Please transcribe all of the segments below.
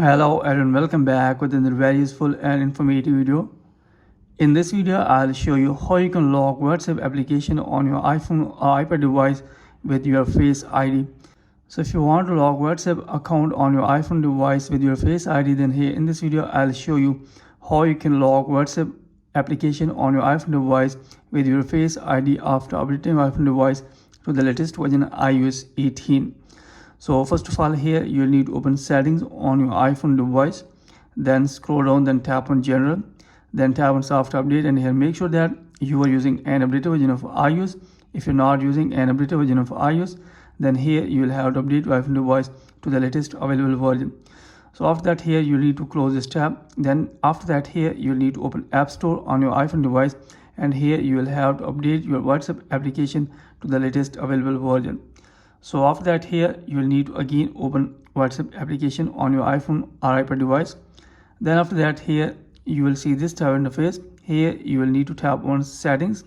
Hello everyone, welcome back with another very useful and informative video. In this video, I'll show you how you can log WhatsApp application on your iPhone or iPad device with your Face ID. So if you want to log WhatsApp account on your iPhone device with your Face ID, then here in this video, I'll show you how you can log WhatsApp application on your iPhone device with your Face ID after updating your iPhone device to the latest version iOS 18. So first of all, here you'll need to open settings on your iPhone device, then scroll down, then tap on general, then tap on software update, and here make sure that you are using an updated version of iOS. If you're not using an updated version of iOS, then here you will have to update your iPhone device to the latest available version. So after that, here you need to close this tab. Then after that, here you'll need to open App Store on your iPhone device, and here you will have to update your WhatsApp application to the latest available version. So after that, here you will need to again open WhatsApp application on your iPhone or iPad device. Then after that, here you will see this tab interface. Here you will need to tap on settings.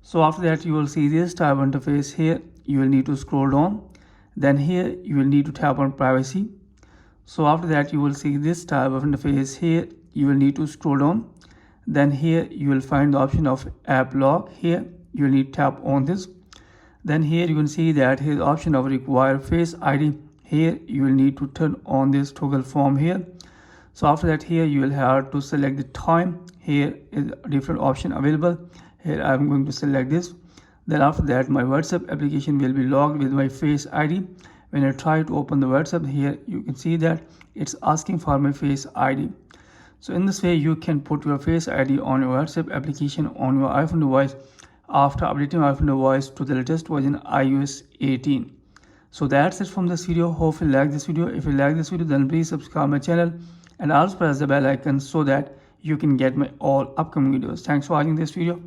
So after that, you will see this tab interface. Here you will need to scroll down. Then here you will need to tap on privacy. So after that, you will see this tab of interface. Here you will need to scroll down. Then here you will find the option of app lock. Here you will need to tap on this. Then here you can see that here option of require Face ID. Here you will need to turn on this toggle form here. So after that, here you will have to select the time. Here is a different option available. Here I'm going to select this. Then after that, my WhatsApp application will be logged with my Face ID. When I try to open the WhatsApp, here you can see that it's asking for my Face ID. So in this way, you can put your Face ID on your WhatsApp application on your iPhone device after updating your iPhone device to the latest version iOS 18. So that's it from this video. Hope you like this video. If you like this video, then please subscribe my channel and also press the bell icon so that you can get my all upcoming videos. Thanks for watching this video.